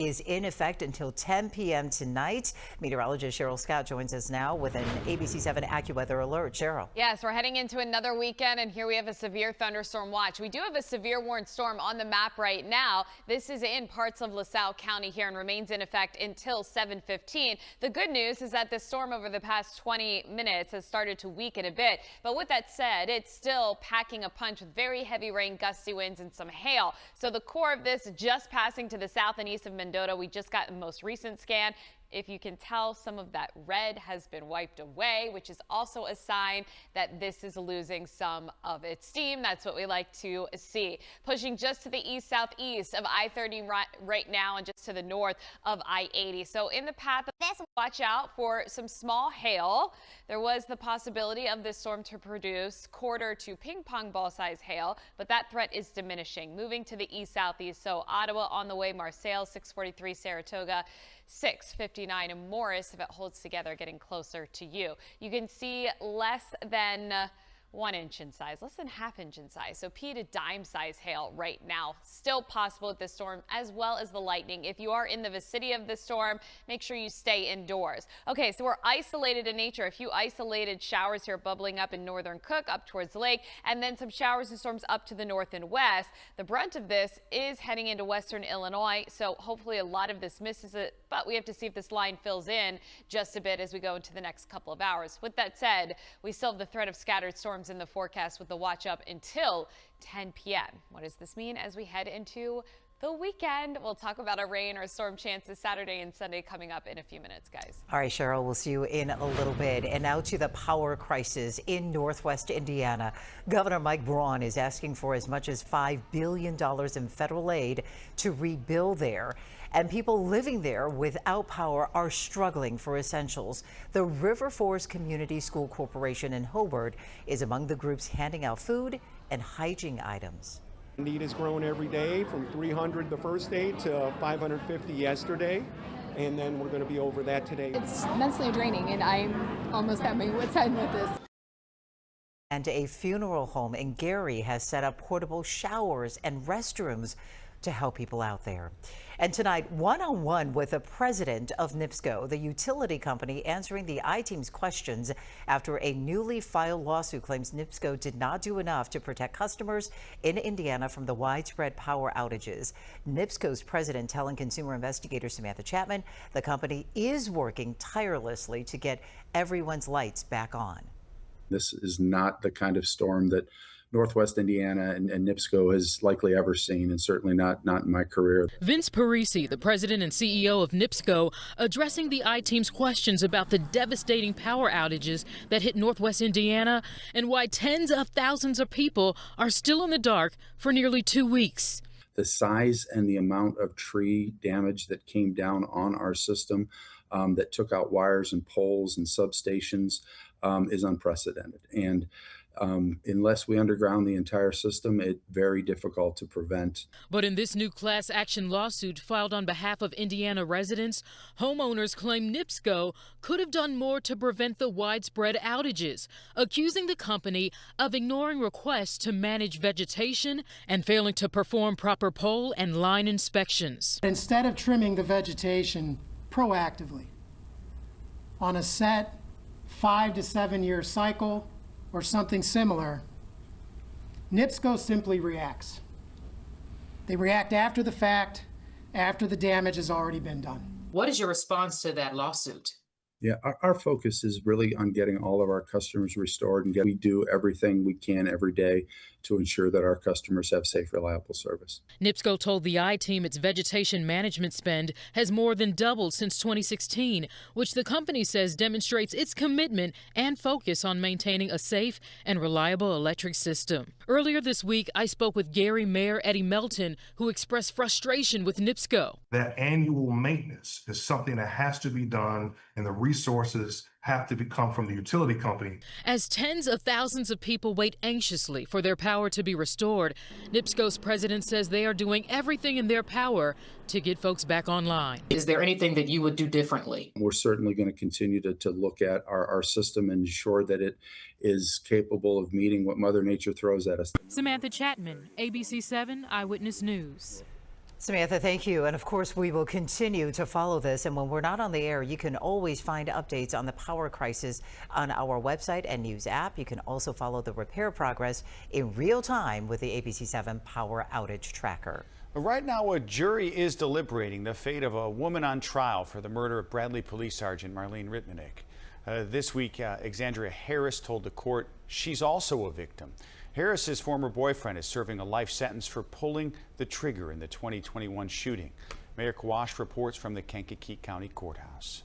Is in effect until 10 p.m. tonight. Meteorologist Cheryl Scott joins us now with an ABC7 AccuWeather alert. Cheryl. Yes, we're heading into another weekend, and here we have a severe thunderstorm watch. We do have a severe warned storm on the map right now. This is in parts of LaSalle County here and remains in effect until 7:15. The good news is that the storm over the past 20 minutes has started to weaken a bit. But with that said, it's still packing a punch with very heavy rain, gusty winds, and some hail. So the core of this just passing to the south and east of Mendota. We just got the most recent scan. If you can tell, some of that red has been wiped away, which is also a sign that this is losing some of its steam. That's what we like to see. Pushing just to the east-southeast of I-30 right now and just to the north of I-80. So in the path of this, watch out for some small hail. There was the possibility of this storm to produce quarter to ping pong ball size hail, but that threat is diminishing. Moving to the east-southeast, so Ottawa on the way, Marseille 643, Saratoga 659, and Morris, if it holds together, getting closer to you. You can see less than 1 inch in size, less than ½ inch in size. So pea to dime size hail right now. Still possible with this storm, as well as the lightning. If you are in the vicinity of the storm, make sure you stay indoors. Okay, so we're isolated in nature. A few isolated showers here bubbling up in northern Cook up towards the lake, and then some showers and storms up to the north and west. The brunt of this is heading into western Illinois, so hopefully a lot of this misses it, but we have to see if this line fills in just a bit as we go into the next couple of hours. With that said, we still have the threat of scattered storms in the forecast with the watch up until 10 p.m. What does this mean as we head into the weekend? We'll talk about a rain or storm chances Saturday and Sunday coming up in a few minutes, guys. All right, Cheryl, we'll see you in a little bit. And now to the power crisis in Northwest Indiana. Governor Mike Braun is asking for as much as $5 billion in federal aid to rebuild there. And people living there without power are struggling for essentials. The River Forest Community School Corporation in Hobart is among the groups handing out food and hygiene items. Need has grown every day from 300 the first day to 550 yesterday, and then we're going to be over that today. It's immensely draining, and I'm almost at my wit's end with this. And a funeral home in Gary has set up portable showers and restrooms to help people out there. And tonight, one-on-one with the president of NIPSCO, the utility company, answering the I-Team's questions after a newly filed lawsuit claims NIPSCO did not do enough to protect customers in Indiana from the widespread power outages. NIPSCO's president telling consumer investigator Samantha Chapman the company is working tirelessly to get everyone's lights back on. This is not the kind of storm that Northwest Indiana and NIPSCO has likely ever seen, and certainly not in my career. Vince Parisi, the president and CEO of NIPSCO, addressing the I-Team's questions about the devastating power outages that hit Northwest Indiana and why tens of thousands of people are still in the dark for nearly 2 weeks. The size and the amount of tree damage that came down on our system that took out wires and poles and substations is unprecedented. And unless we underground the entire system, it's very difficult to prevent. But in this new class action lawsuit filed on behalf of Indiana residents, homeowners claim NIPSCO could have done more to prevent the widespread outages, accusing the company of ignoring requests to manage vegetation and failing to perform proper pole and line inspections. Instead of trimming the vegetation proactively on a set 5 to 7 year cycle, or something similar, NIPSCO simply reacts. They react after the fact, after the damage has already been done. What is your response to that lawsuit? Yeah, our focus is really on getting all of our customers restored, and we do everything we can every day to ensure that our customers have safe, reliable service. NIPSCO told the I-Team its vegetation management spend has more than doubled since 2016, which the company says demonstrates its commitment and focus on maintaining a safe and reliable electric system. Earlier this week, I spoke with Gary Mayor Eddie Melton, who expressed frustration with NIPSCO. That annual maintenance is something that has to be done, and the resources have to come from the utility company. As tens of thousands of people wait anxiously for their power to be restored, NIPSCO's president says they are doing everything in their power to get folks back online. Is there anything that you would do differently? We're certainly going to continue to look at our system and ensure that it is capable of meeting what Mother Nature throws at us. Samantha Chapman, ABC7 Eyewitness News. Samantha, thank you. And of course, we will continue to follow this. And when we're not on the air, you can always find updates on the power crisis on our website and news app. You can also follow the repair progress in real time with the ABC7 Power Outage Tracker. Right now, a jury is deliberating the fate of a woman on trial for the murder of Bradley Police Sergeant Marlene Ritmanek. This week, Exandria Harris told the court she's also a victim. Harris's former boyfriend is serving a life sentence for pulling the trigger in the 2021 shooting. Mayor Kawash reports from the Kankakee County Courthouse.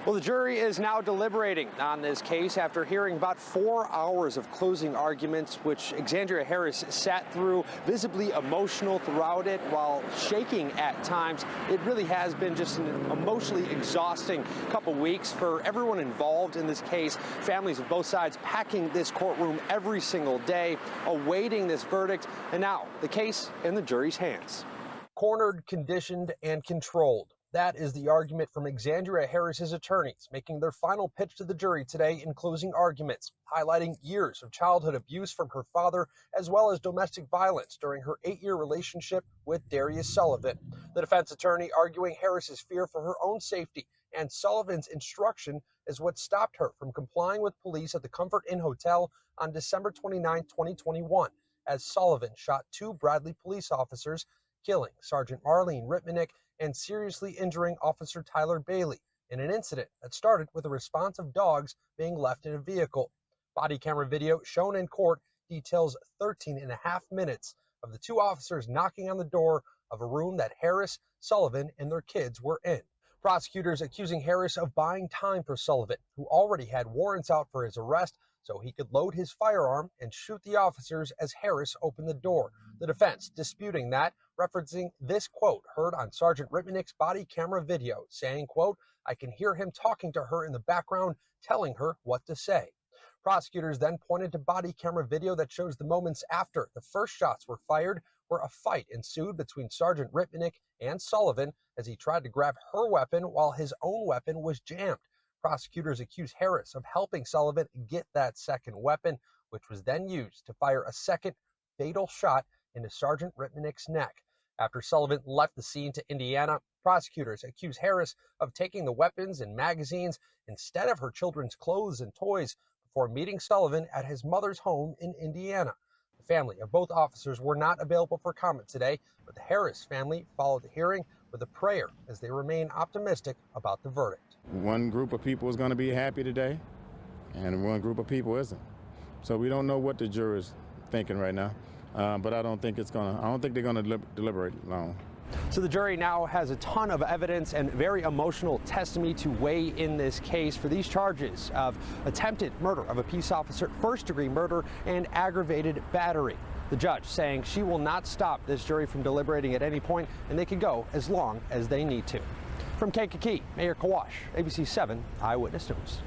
Well, the jury is now deliberating on this case after hearing about 4 hours of closing arguments, which Exandria Harris sat through, visibly emotional throughout it while shaking at times. It really has been just an emotionally exhausting couple weeks for everyone involved in this case. Families of both sides packing this courtroom every single day, awaiting this verdict, and now the case in the jury's hands. Cornered, conditioned, and controlled. That is the argument from Exandria Harris's attorneys, making their final pitch to the jury today in closing arguments, highlighting years of childhood abuse from her father, as well as domestic violence during her 8-year relationship with Darius Sullivan. The defense attorney arguing Harris's fear for her own safety and Sullivan's instruction is what stopped her from complying with police at the Comfort Inn Hotel on December 29, 2021, as Sullivan shot 2 Bradley police officers, killing Sergeant Marlene Ritmanek and seriously injuring Officer Tyler Bailey in an incident that started with a response of dogs being left in a vehicle. Body camera video shown in court details 13 and a half minutes of the 2 officers knocking on the door of a room that Harris, Sullivan, and their kids were in. Prosecutors accusing Harris of buying time for Sullivan, who already had warrants out for his arrest, so he could load his firearm and shoot the officers as Harris opened the door. The defense disputing that, referencing this quote heard on Sergeant Ritmanek's body camera video, saying, quote, "I can hear him talking to her in the background, telling her what to say." Prosecutors then pointed to body camera video that shows the moments after the first shots were fired, where a fight ensued between Sergeant Ritmanek and Sullivan as he tried to grab her weapon while his own weapon was jammed. Prosecutors accuse Harris of helping Sullivan get that second weapon, which was then used to fire a second fatal shot into Sergeant Ritmanek's neck. After Sullivan left the scene to Indiana, prosecutors accuse Harris of taking the weapons and magazines instead of her children's clothes and toys before meeting Sullivan at his mother's home in Indiana. The family of both officers were not available for comment today, but the Harris family followed the hearing with a prayer as they remain optimistic about the verdict. One group of people is going to be happy today, and one group of people isn't. So we don't know what the jury's thinking right now, but I don't think they're going to deliberate long. So the jury now has a ton of evidence and very emotional testimony to weigh in this case for these charges of attempted murder of a peace officer, first-degree murder, and aggravated battery. The judge saying she will not stop this jury from deliberating at any point, and they can go as long as they need to. From Kankakee, Mayor Kawash, ABC7 Eyewitness News.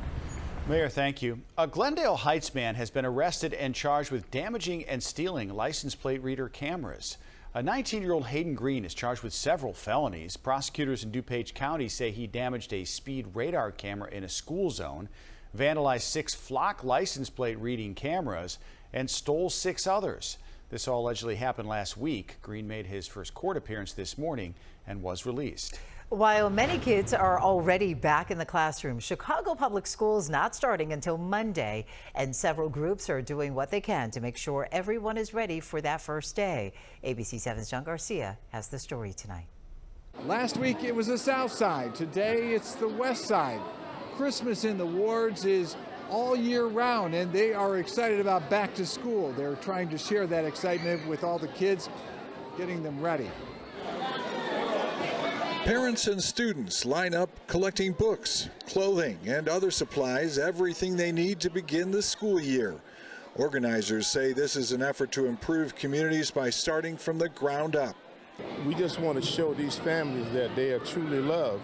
Mayor, thank you. A Glendale Heights man has been arrested and charged with damaging and stealing license plate reader cameras. A 19-year-old Hayden Green is charged with several felonies. Prosecutors in DuPage County say he damaged a speed radar camera in a school zone, vandalized 6 flock license plate reading cameras, and stole 6 others. This all allegedly happened last week. Green made his first court appearance this morning and was released. While many kids are already back in the classroom, Chicago Public Schools not starting until Monday, and several groups are doing what they can to make sure everyone is ready for that first day. ABC7's John Garcia has the story tonight. Last week it was the South Side. Today it's the West Side. Christmas in the wards is all year round, and they are excited about back to school. They're trying to share that excitement with all the kids, getting them ready. Parents and students line up collecting books, clothing, and other supplies, everything they need to begin the school year. Organizers say this is an effort to improve communities by starting from the ground up. We just want to show these families that they are truly loved,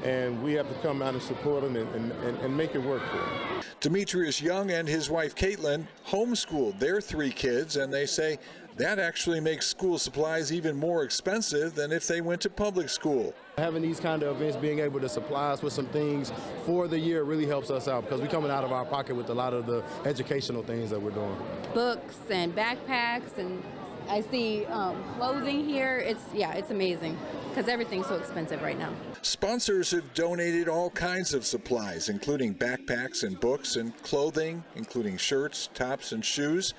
and we have to come out and support them and make it work for them. Demetrius Young and his wife Caitlin homeschooled their 3 kids, and they say that actually makes school supplies even more expensive than if they went to public school. Having these kind of events, being able to supply us with some things for the year really helps us out because we're coming out of our pocket with a lot of the educational things that we're doing. Books and backpacks and I see clothing here. It's amazing because everything's so expensive right now. Sponsors have donated all kinds of supplies, including backpacks and books and clothing, including shirts, tops, and shoes.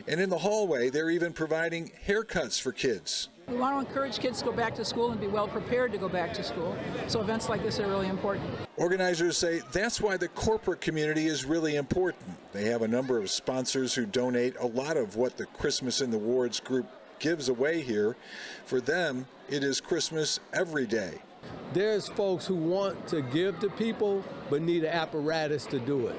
And in the hallway, they're even providing haircuts for kids. We want to encourage kids to go back to school and be well prepared to go back to school. So events like this are really important. Organizers say that's why the corporate community is really important. They have a number of sponsors who donate a lot of what the Christmas in the Wards group gives away here. For them, it is Christmas every day. There's folks who want to give to people but need an apparatus to do it.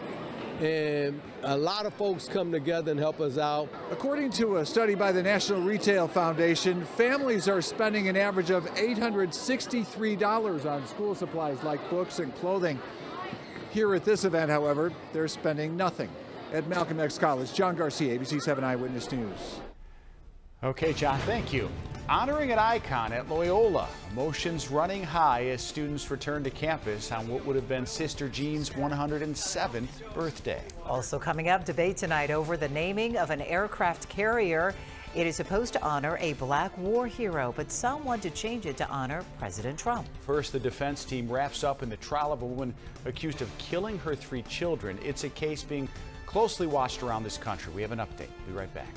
And a lot of folks come together and help us out. According to a study by the National Retail Foundation, families are spending an average of $863 on school supplies like books and clothing. Here at this event, however, they're spending nothing. At Malcolm X College, John Garcia, ABC7 Eyewitness News. Okay, John, thank you. Honoring an icon at Loyola. Emotions running high as students return to campus on what would have been Sister Jean's 107th birthday. Also coming up, debate tonight over the naming of an aircraft carrier. It is supposed to honor a black war hero, but some want to change it to honor President Trump. First, the defense team wraps up in the trial of a woman accused of killing her 3 children. It's a case being closely watched around this country. We have an update. We'll be right back.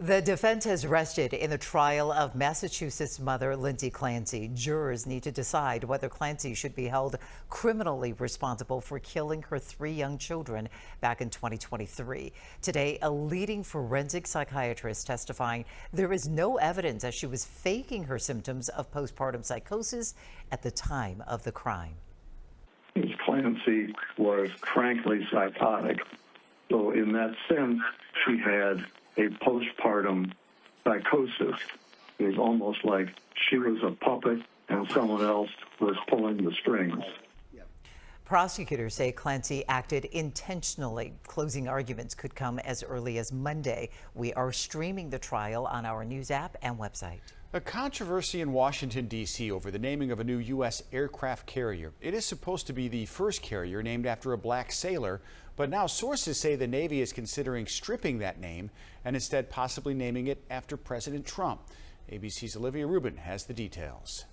The defense has rested in the trial of Massachusetts mother Lindsay Clancy. Jurors need to decide whether Clancy should be held criminally responsible for killing her 3 young children back in 2023. Today, a leading forensic psychiatrist testifying there is no evidence that she was faking her symptoms of postpartum psychosis at the time of the crime. Ms. Clancy was frankly psychotic. So in that sense, she had a postpartum psychosis. It was almost like she was a puppet and someone else was pulling the strings. Prosecutors say Clancy acted intentionally. Closing arguments could come as early as Monday. We are streaming the trial on our news app and website. A controversy in Washington, D.C. over the naming of a new U.S. aircraft carrier. It is supposed to be the first carrier named after a black sailor, but now sources say the Navy is considering stripping that name and instead possibly naming it after President Trump. ABC's Olivia Rubin has the details.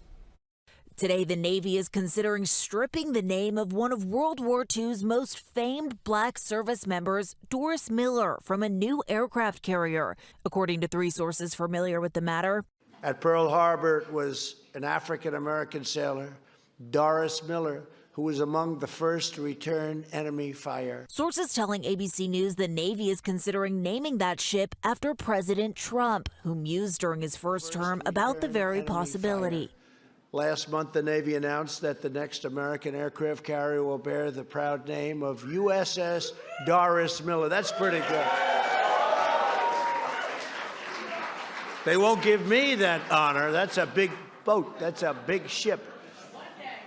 Today, the Navy is considering stripping the name of one of World War II's most famed black service members, Doris Miller, from a new aircraft carrier. According to 3 sources familiar with the matter, at Pearl Harbor, it was an African-American sailor, Doris Miller, who was among the first to return enemy fire. Sources telling ABC News the Navy is considering naming that ship after President Trump, who mused during his first term about the very possibility. Last month, the Navy announced that the next American aircraft carrier will bear the proud name of USS Doris Miller. That's pretty good. They won't give me that honor. That's a big boat. That's a big ship.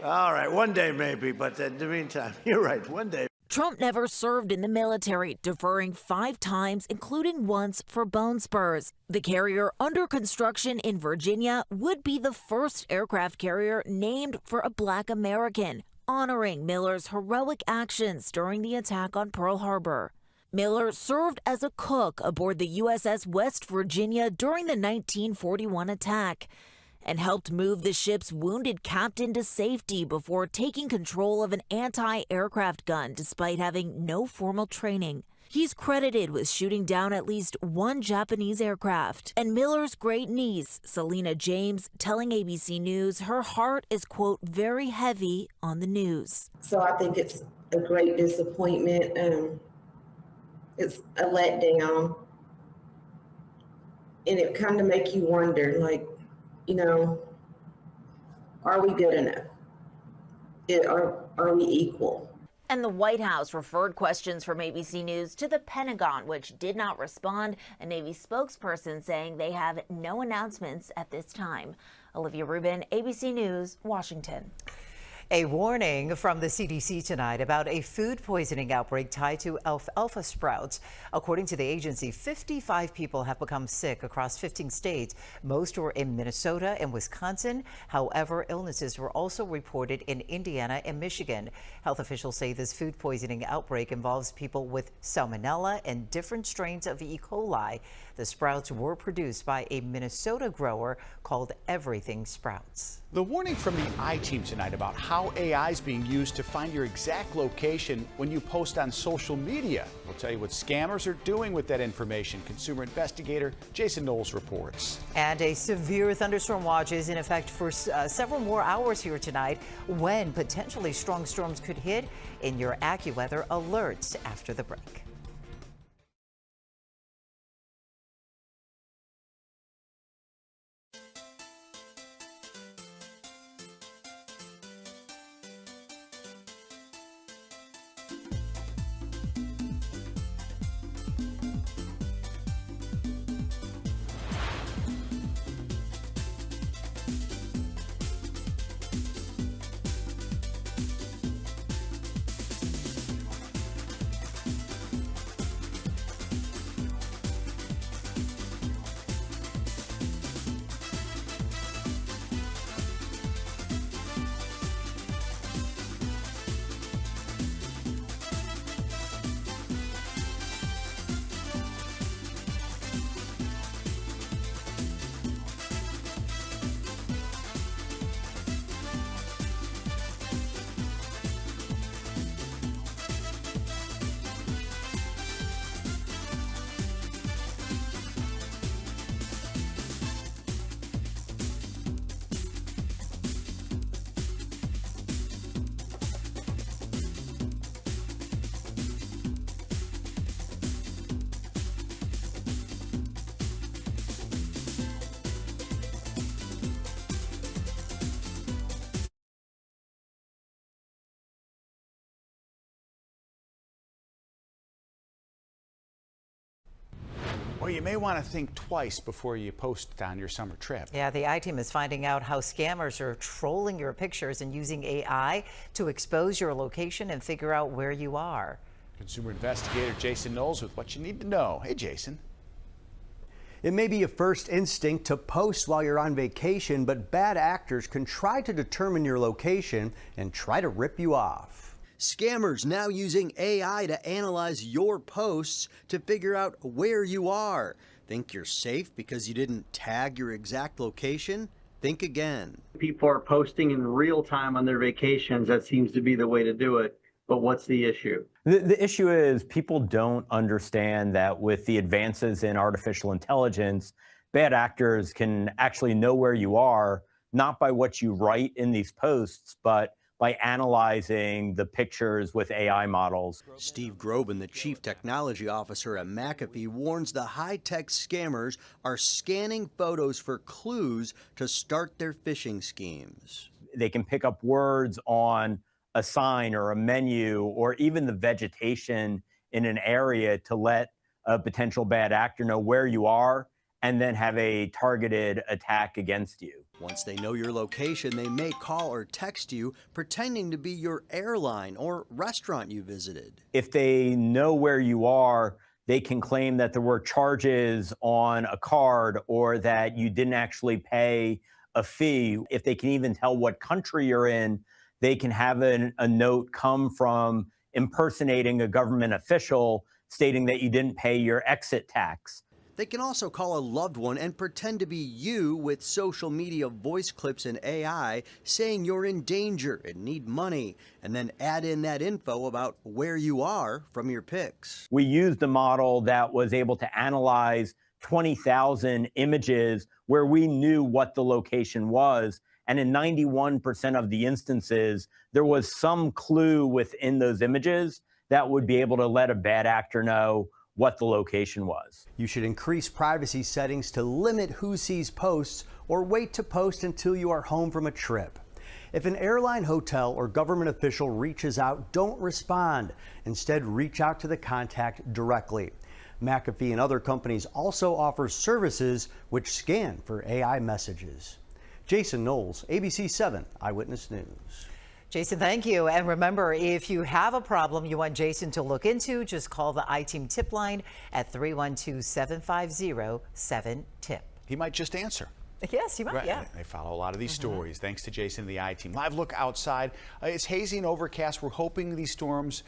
All right, one day maybe, but in the meantime, you're right, one day. Trump never served in the military, deferring 5 times, including once for bone spurs. The carrier under construction in Virginia would be the first aircraft carrier named for a Black American, honoring Miller's heroic actions during the attack on Pearl Harbor. Miller served as a cook aboard the USS West Virginia during the 1941 attack and helped move the ship's wounded captain to safety before taking control of an anti-aircraft gun despite having no formal training. He's credited with shooting down at least 1 Japanese aircraft. And Miller's great niece, Selena James, telling ABC News her heart is, quote, very heavy on the news. So I think it's a great disappointment. It's a letdown. And it kind of make you wonder, like, you know, are we good enough? Are we equal? And the White House referred questions from ABC News to the Pentagon, which did not respond, a Navy spokesperson saying they have no announcements at this time. Olivia Rubin, ABC News, Washington. A warning from the CDC tonight about a food poisoning outbreak tied to alfalfa sprouts. According to the agency, 55 people have become sick across 15 states. Most were in Minnesota and Wisconsin. However, illnesses were also reported in Indiana and Michigan. Health officials say this food poisoning outbreak involves people with salmonella and different strains of E. coli. The sprouts were produced by a Minnesota grower called Everything Sprouts. The warning from the I-Team tonight about how AI is being used to find your exact location when you post on social media. We'll tell you what scammers are doing with that information. Consumer investigator Jason Knowles reports. And a severe thunderstorm watch is in effect for several more hours here tonight when potentially strong storms could hit in your AccuWeather alerts after the break. Well, you may want to think twice before you post on your summer trip. Yeah, the I-Team is finding out how scammers are trolling your pictures and using AI to expose your location and figure out where you are. Consumer investigator Jason Knowles with what you need to know. Hey, Jason. It may be a first instinct to post while you're on vacation, but bad actors can try to determine your location and try to rip you off. Scammers now using AI to analyze your posts to figure out where you are. Think you're safe because you didn't tag your exact location? Think again. People are posting in real time on their vacations. That seems to be the way to do it. But what's the issue? The issue is people don't understand that with the advances in artificial intelligence, bad actors can actually know where you are, not by what you write in these posts, but by analyzing the pictures with AI models. Steve Groban, the chief technology officer at McAfee, warns the high-tech scammers are scanning photos for clues to start their phishing schemes. They can pick up words on a sign or a menu or even the vegetation in an area to let a potential bad actor know where you are and then have a targeted attack against you. Once they know your location, they may call or text you pretending to be your airline or restaurant you visited. If they know where you are, they can claim that there were charges on a card or that you didn't actually pay a fee. If they can even tell what country you're in, they can have a note come from impersonating a government official stating that you didn't pay your exit tax. They can also call a loved one and pretend to be you with social media voice clips and AI saying you're in danger and need money, and then add in that info about where you are from your pics. We used a model that was able to analyze 20,000 images where we knew what the location was. And in 91% of the instances, there was some clue within those images that would be able to let a bad actor know what the location was. You should increase privacy settings to limit who sees posts or wait to post until you are home from a trip. If an airline, hotel, or government official reaches out, don't respond. Instead, reach out to the contact directly. McAfee and other companies also offer services which scan for AI messages. Jason Knowles, ABC7 Eyewitness News. Jason, thank you. And remember, if you have a problem you want Jason to look into, just call the I-Team tip line at 312-750-7TIP. He might just answer. Yes, he might, right. yeah. They follow a lot of these stories. Thanks to Jason, the I-Team. Live look outside. It's hazy and overcast. We're hoping these storms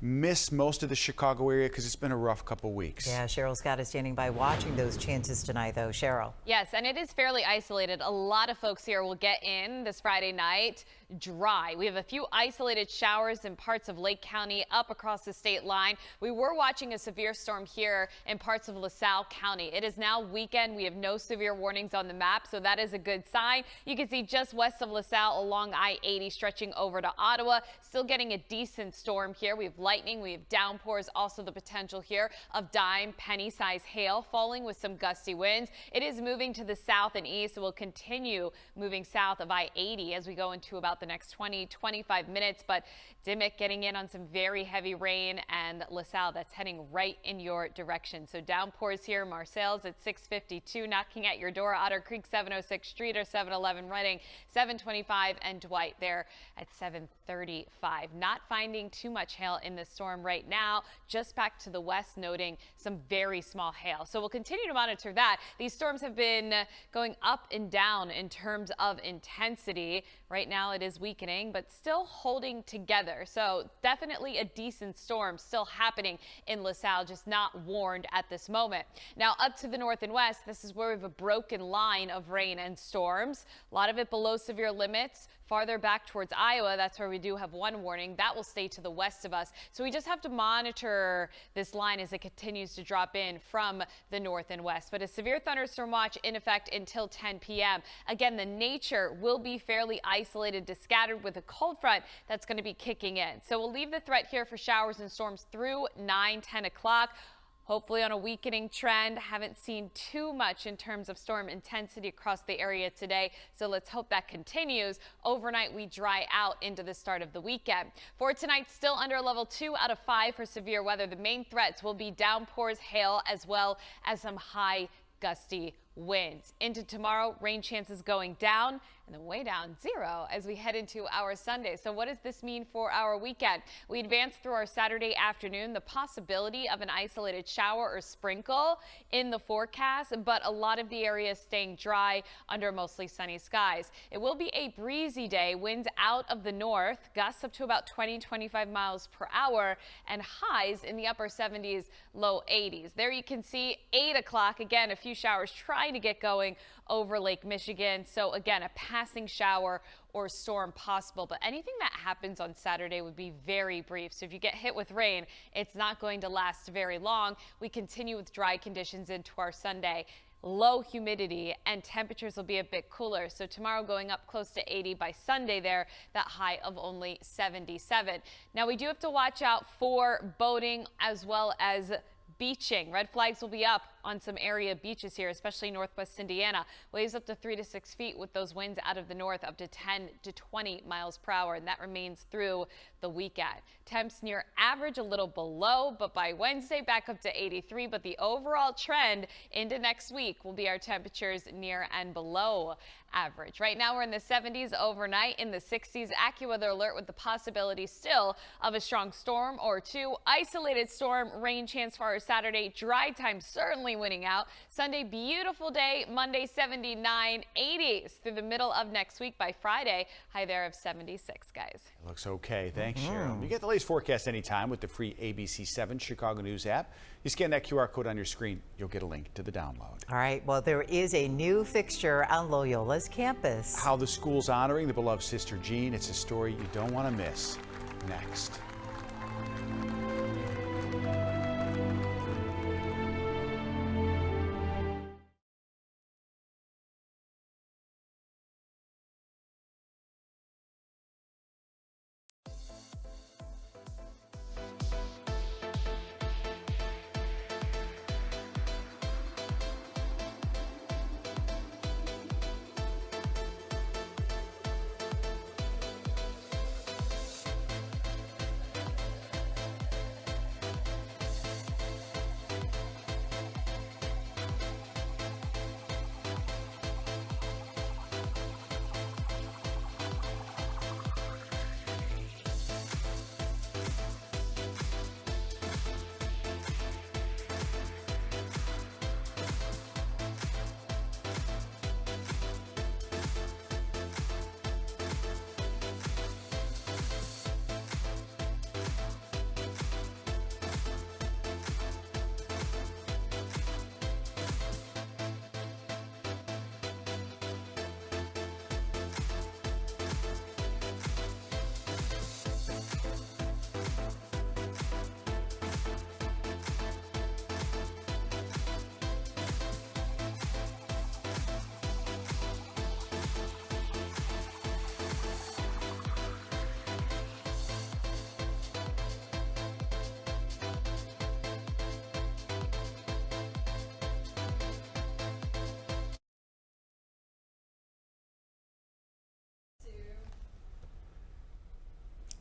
miss most of the Chicago area because it's been a rough couple weeks. Yeah, Cheryl Scott is standing by watching those chances tonight, though. Cheryl. Yes, and it is fairly isolated. A lot of folks here will get in this Friday night dry. We have a few isolated showers in parts of Lake County up across the state line. We were watching a severe storm here in parts of LaSalle County. It is now weekend. We have no severe warnings on the map, so that is a good sign. You can see just west of LaSalle along I-80 stretching over to Ottawa. Still getting a decent storm here. We have lightning, we have downpours, also the potential here of dime, penny-size hail falling with some gusty winds. It is moving to the south and east. It will continue moving south of I-80 as we go into about the next 20-25 minutes, but Dimmick getting in on some very heavy rain, and LaSalle that's heading right in your direction. So downpours here, Marseilles at 6:52 knocking at your door, Otter Creek 706 Street or 711 Reading 725, and Dwight there at 735. Not finding too much hail in this storm right now, just back to the west noting some very small hail. So we'll continue to monitor that. These storms have been going up and down in terms of intensity. Right now it is weakening, but still holding together. So definitely a decent storm still happening in LaSalle, just not warned at this moment. Now up to the north and west, this is where we have a broken line of rain and storms. A lot of it below severe limits. Farther back towards Iowa, that's where we do have one warning. That will stay to the west of us. So we just have to monitor this line as it continues to drop in from the north and west. But a severe thunderstorm watch in effect until 10 p.m. Again, the nature will be fairly isolated to scattered with a cold front that's going to be kicking in. So we'll leave the threat here for showers and storms through 9-10 o'clock. Hopefully on a weakening trend. Haven't seen too much in terms of storm intensity across the area today, so let's hope that continues. Overnight, we dry out into the start of the weekend. For tonight, still under level 2 out of 5 for severe weather. The main threats will be downpours, hail, as well as some high gusty winds. Into tomorrow, rain chances going down and then way down 0 as we head into our Sunday. So what does this mean for our weekend? We advance through our Saturday afternoon, the possibility of an isolated shower or sprinkle in the forecast, but a lot of the area staying dry under mostly sunny skies. It will be a breezy day, winds out of the north, gusts up to about 20-25 miles per hour, and highs in the upper 70s, low 80s. There you can see 8 o'clock, again, a few showers trying to get going over Lake Michigan. So again, a passing shower or storm possible, but anything that happens on Saturday would be very brief. So if you get hit with rain, it's not going to last very long. We continue with dry conditions into our Sunday. Low humidity and temperatures will be a bit cooler. So tomorrow going up close to 80, by Sunday there, that high of only 77. Now we do have to watch out for boating as well as beaching. Red flags will be up on some area beaches here, especially northwest Indiana. Waves up to 3 to 6 feet with those winds out of the north up to 10 to 20 miles per hour, and that remains through the weekend. Temps near average, a little below, but by Wednesday back up to 83. But the overall trend into next week will be our temperatures near and below average. Right now we're in the 70s, overnight in the 60s. AccuWeather alert with the possibility still of a strong storm or two. Isolated storm, rain chance for our Saturday. Dry time certainly winning out. Sunday, beautiful day. Monday, 79, 80s through the middle of next week. By Friday, high there of 76, guys. It looks okay. Thanks, Cheryl. You get the latest forecast anytime with the free ABC7 Chicago News app. You scan that QR code on your screen, you'll get a link to the download. All right, well, there is a new fixture on Loyola's campus. How the school's honoring the beloved Sister Jean. It's a story you don't want to miss. Next.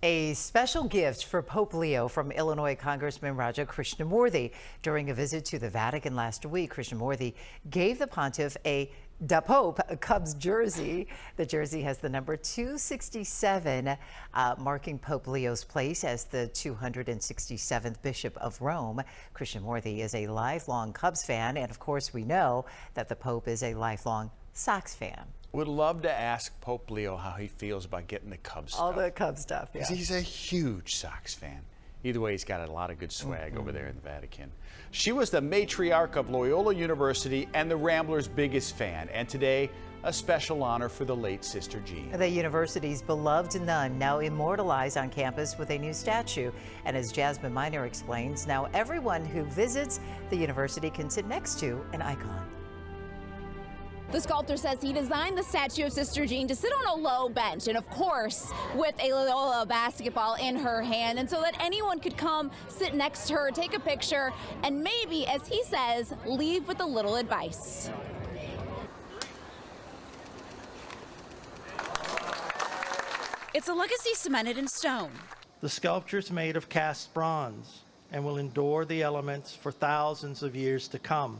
A special gift for Pope Leo from Illinois Congressman Raja Krishnamurthy. During a visit to the Vatican last week, Krishnamurthy gave the pontiff a Da Pope Cubs jersey. The jersey has the number 267, marking Pope Leo's place as the 267th Bishop of Rome. Krishnamurthy is a lifelong Cubs fan, and of course we know that the Pope is a lifelong Sox fan. Would love to ask Pope Leo how he feels about getting the Cubs stuff. All the Cubs stuff, yeah. He's a huge Sox fan. Either way, he's got a lot of good swag over there in the Vatican. She was the matriarch of Loyola University and the Ramblers' biggest fan. And today, a special honor for the late Sister Jean. The university's beloved nun now immortalized on campus with a new statue. And as Jasmine Miner explains, now everyone who visits the university can sit next to an icon. The sculptor says he designed the statue of Sister Jean to sit on a low bench and, of course, with a Loyola basketball in her hand, and so that anyone could come, sit next to her, take a picture, and maybe, as he says, leave with a little advice. It's a legacy cemented in stone. The sculpture is made of cast bronze and will endure the elements for thousands of years to come,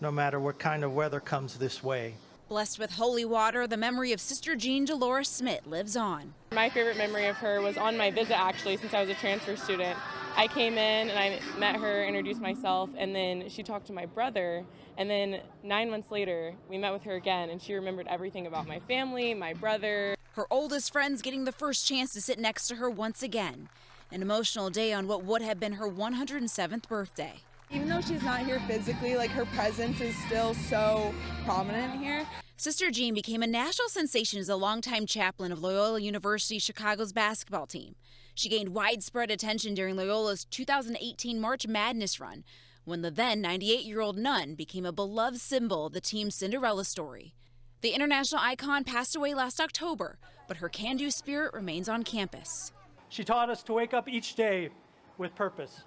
no matter what kind of weather comes this way. Blessed with holy water, the memory of Sister Jean Dolores Smith lives on. My favorite memory of her was on my visit, actually, since I was a transfer student. I came in and I met her, introduced myself, and then she talked to my brother. And then 9 months later, we met with her again, and she remembered everything about my family, my brother. Her oldest friends getting the first chance to sit next to her once again. An emotional day on what would have been her 107th birthday. Even though she's not here physically, like, her presence is still so prominent here. Sister Jean became a national sensation as a longtime chaplain of Loyola University Chicago's basketball team. She gained widespread attention during Loyola's 2018 March Madness run, when the then 98-year-old nun became a beloved symbol of the team's Cinderella story. The international icon passed away last October, but her can-do spirit remains on campus. She taught us to wake up each day with purpose,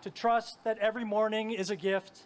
to trust that every morning is a gift.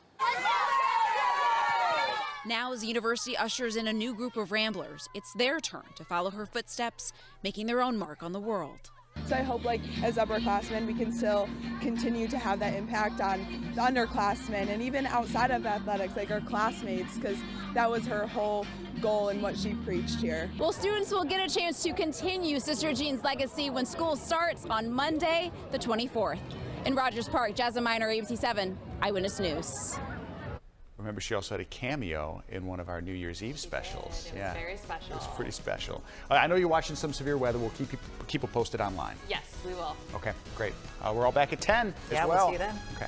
Now, as the university ushers in a new group of Ramblers, it's their turn to follow her footsteps, making their own mark on the world. So I hope like as upperclassmen we can still continue to have that impact on the underclassmen and even outside of athletics, like our classmates, because that was her whole goal and what she preached here. Well, students will get a chance to continue Sister Jean's legacy when school starts on Monday, the 24th. In Rogers Park, Jasmine Miner, ABC7, Eyewitness News. Remember, she also had a cameo in one of our New Year's Eve specials. It was very special. It was pretty special. I know you're watching some severe weather. We'll keep you posted online. Yes, we will. Okay, great. We're all back at 10 as well. Yeah, we'll see you then. Okay.